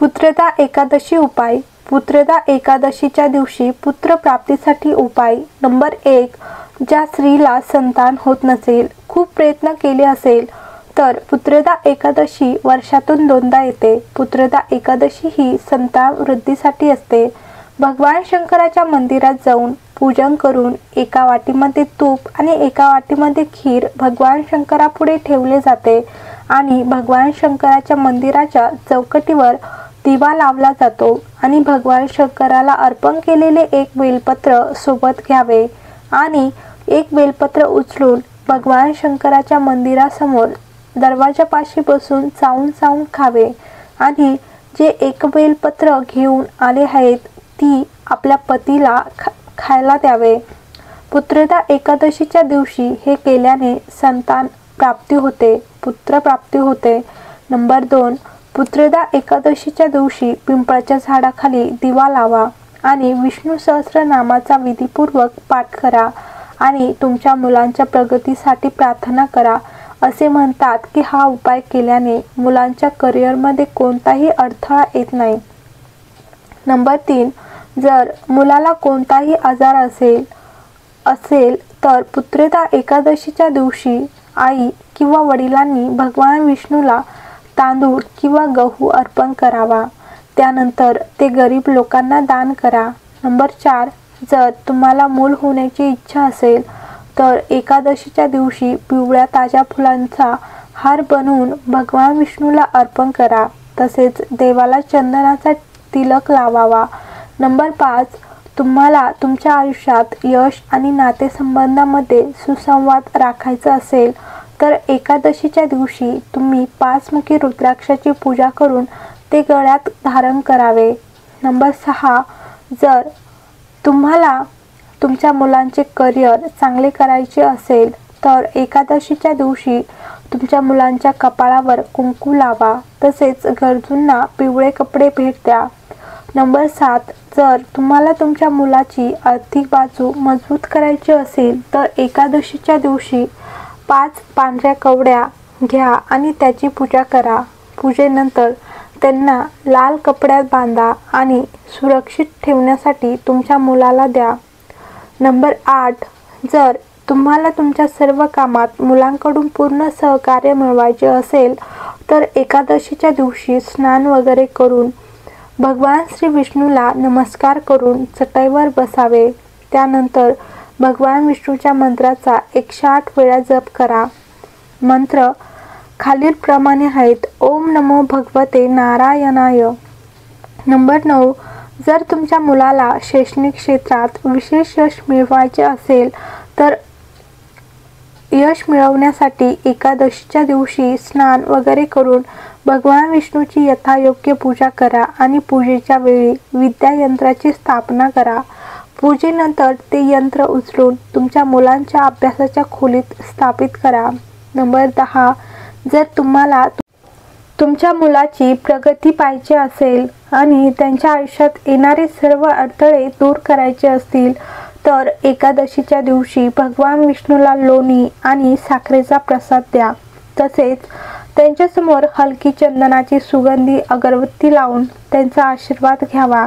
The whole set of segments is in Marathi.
पुत्रदा एकादशी उपाय. पुत्रदा एकादशीच्या दिवशी पुत्र प्राप्तीसाठी उपाय. नंबर 1. ज्या स्त्रीला संतान होत नसेल, खूप प्रयत्न केले असेल, तर पुत्रदा एकादशी वर्षातून 2दा येते. पुत्रदा एकादशी ही संतान वृद्धीसाठी असते. भगवान शंकराच्या मंदिरात जाऊन पूजन करून एका वाटीमध्ये तूप आणि एका वाटीमध्ये खीर भगवान शंकरापुढे ठेवले जाते आणि भगवान शंकराच्या मंदिराच्या चौकटीवर दिवा लावला जातो आणि भगवान शंकराला अर्पण केलेले एक बेलपत्र सोबत घ्यावे आणि एक बेलपत्र उचलून भगवान शंकराच्या मंदिरासमोर दरवाजापाशी बसून चावून खावे आणि जे एक बेलपत्र घेऊन आले आहेत ती आपल्या पतीला खायला द्यावे. पुत्रदा एकादशीच्या दिवशी हे केल्याने संतान प्राप्ती होते, पुत्र प्राप्ती होते. नंबर 2. पुत्रदा एकादशीच्या दिवशी पिंपळाच्या झाडाखाली दिवा लावा आणि विष्णू सहस्रनामाचा विधीपूर्वक पाठ करा आणि तुमच्या मुलांच्या प्रगतीसाठी प्रार्थना करा. असे म्हणतात की हा उपाय केल्याने मुलांच्या करिअरमध्ये कोणताही अडथळा येत नाही. नंबर 3. जर मुलाला कोणताही आजार असेल तर पुत्रदा एकादशीच्या दिवशी आई किंवा वडिलांनी भगवान विष्णूला तांदूळ किंवा गहू अर्पण करावा. त्यानंतर ते गरीब लोकांना दान करा. नंबर 4. जर तुम्हाला मूल होण्याची इच्छा असेल तर एकादशीच्या दिवशी पिवळ्या ताज्या फुलांचा हार बनवून भगवान विष्णूला अर्पण करा. तसेच देवाला चंदनाचा तिलक लावावा. नंबर 5. तुम्हाला तुमच्या आयुष्यात यश आणि नातेसंबंधामध्ये सुसंवाद राखायचा असेल तर एकादशीच्या दिवशी तुम्ही 5 मुखी रुद्राक्षाची पूजा करून ते गळ्यात धारण करावे. नंबर 6. जर तुम्हाला तुमच्या मुलांचे करिअर चांगले करायचे असेल तर एकादशीच्या दिवशी तुमच्या मुलांच्या कपाळावर कुंकू लावा. तसेच गरजूंना पिवळे कपडे भेट द्या. नंबर 7. जर तुम्हाला तुमच्या मुलाची आर्थिक बाजू मजबूत करायची असेल तर एकादशीच्या दिवशी 5 पांढऱ्या कवड्या घ्या आणि त्याची पूजा करा. पूजेनंतर त्यांना लाल कपड्यात बांधा आणि सुरक्षित ठेवण्यासाठी तुमच्या मुलाला द्या. नंबर 8. जर तुम्हाला तुमच्या सर्व कामात मुलांकडून पूर्ण सहकार्य मिळवायचे असेल तर एकादशीच्या दिवशी स्नान वगैरे करून भगवान श्री विष्णूला नमस्कार करून चटईवर बसावे. त्यानंतर भगवान विष्णूच्या मंत्राचा 108 वेळा जप करा. मंत्र खालीलप्रमाणे आहेत. ओम नमो भगवते नारायणाय. नंबर 9. जर तुमच्या मुलाला शैक्षणिक क्षेत्रात विशेष यश मिळवायचे असेल तर यश मिळवण्यासाठी एकादशीच्या दिवशी स्नान वगैरे करून भगवान विष्णूची यथायोग्य पूजा करा आणि पूजेच्या वेळी विद्यायंत्राची स्थापना करा. पूजेनंतर ते यंत्र उचलून तुमच्या मुलांच्या अभ्यासाच्या खोलीत स्थापित करा. नंबर 10. जर तुम्हाला तुमच्या मुलाची प्रगती पाहिजे असेल आणि त्यांच्या आयुष्यात येणारे सर्व अडथळे दूर करायचे असतील तर एकादशीच्या दिवशी भगवान विष्णूला लोणी आणि साखरेचा प्रसाद द्या. तसेच त्यांच्यासमोर हलकी चंदनाची सुगंधी अगरबत्ती लावून त्यांचा आशीर्वाद घ्यावा.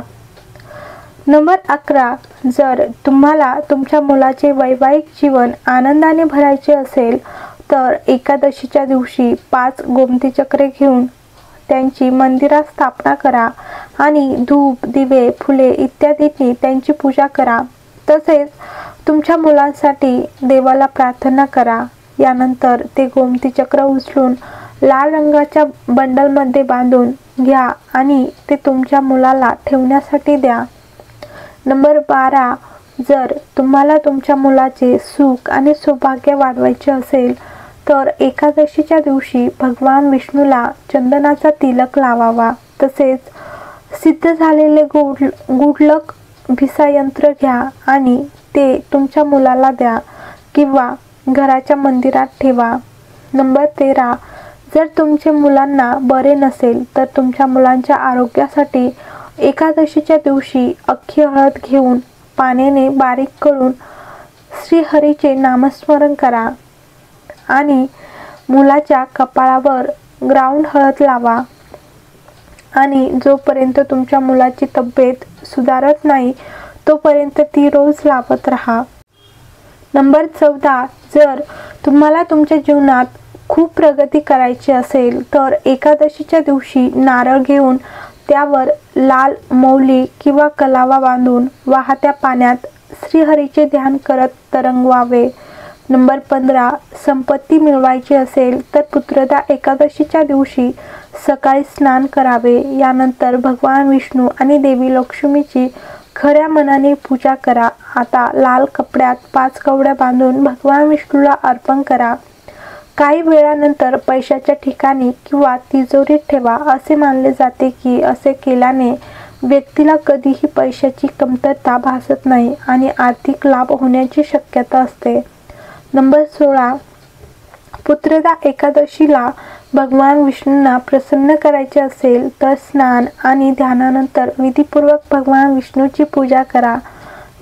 नंबर 11. जर तुम्हाला तुमच्या मुलाचे वैवाहिक जीवन आनंदाने भरायचे असेल तर एकादशीच्या दिवशी 5 गोमती चक्रे घेऊन त्यांची मंदिरात स्थापना करा आणि धूप, दिवे, फुले इत्यादींनी त्यांची पूजा करा. तसेच तुमच्या मुलांसाठी देवाला प्रार्थना करा. यानंतर ते गोमती चक्र उचलून लाल रंगाच्या बंडलमध्ये बांधून घ्या आणि ते तुमच्या मुलाला ठेवण्यासाठी द्या. नंबर 12. जर तुम्हाला तुमच्या मुलाचे सुख आणि सौभाग्य वाढवायचे असेल तर एकादशीच्या दिवशी भगवान विष्णूला चंदनाचा तिलक लावावा. तसेच सिद्ध झालेले गुडलक भिसायंत्र घ्या आणि ते तुमच्या मुलाला द्या किंवा घराच्या मंदिरात ठेवा. नंबर 13. जर तुमच्या मुलांना बरे नसेल तर तुमच्या मुलांच्या आरोग्यासाठी एकादशीच्या दिवशी अख्खी हळद घेऊन पाण्याने बारीक करून श्रीहरीचे नामस्मरण करा आणि मुलाच्या कपाळावर ग्राउंड हळद लावा आणि जोपर्यंत तुमच्या मुलाची तब्येत सुधारत नाही तोपर्यंत ती रोज लावत राहा. नंबर 14, जर तुम्हाला तुमच्या जीवनात खूप प्रगती करायची असेल तर एकादशीच्या दिवशी नारळ घेऊन त्यावर लाल मौली किंवा कलावा बांधून वाहत्या पाण्यात श्रीहरीचे ध्यान करत तरंगवावे. नंबर 15, संपत्ती मिळवायची असेल तर पुत्रदा एकादशीच्या दिवशी सकाळी स्नान करावे. यानंतर भगवान विष्णू आणि देवी लक्ष्मीची खऱ्या मनाने पूजा करा. आता लाल कपड्यात 5 कवड्या बांधून भगवान विष्णूला अर्पण करा. काही वेळानंतर पैशाच्या ठिकाणी किंवा तिजोरीत ठेवा. असे मानले जाते की असे केल्याने व्यक्तीला कधीही पैशाची कमतरता भासत नाही आणि आर्थिक लाभ होण्याची शक्यता असते. नंबर 16, पुत्रदा एकादशीला भगवान विष्णूंना प्रसन्न करायचे असेल तर स्नान आणि ध्यानानंतर विधीपूर्वक भगवान विष्णूची पूजा करा.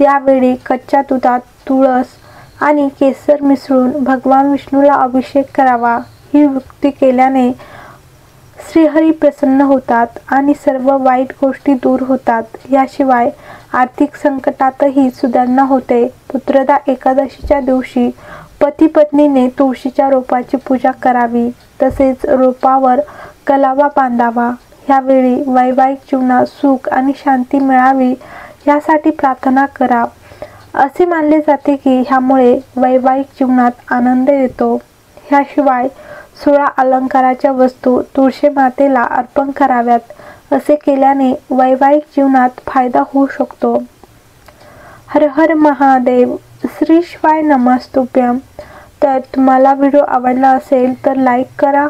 यावेळी कच्च्या दुधात तुळस आणि केसर मिसळून भगवान विष्णूला अभिषेक करावा. ही वृत्ती केल्याने श्रीहरी प्रसन्न होतात आणि सर्व वाईट गोष्टी दूर होतात. याशिवाय आर्थिक संकटातही सुधारणा होते. पुत्रदा एकादशीच्या दिवशी पती पत्नीने तुळशीच्या रोपाची पूजा करावी. तसेच रोपावर कलावा बांधावा. यावेळी वैवाहिक जीवनात सुख आणि शांती मिळावी यासाठी प्रार्थना करा. असे मानले जाते की ह्यामुळे वैवाहिक जीवनात आनंद येतो. ह्याशिवाय 16 अलंकाराच्या वस्तू तुळशी मातेला अर्पण कराव्यात. असे केल्याने वैवाहिक जीवनात फायदा होऊ शकतो. हर हर महादेव. श्री शिवाय नमस्तुभ्यम. तर तुम्हाला व्हिडिओ आवडला असेल तर लाईक करा,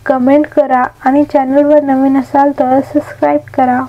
कमेंट करा आणि चॅनलवर नवीन असाल तर सबस्क्राईब करा.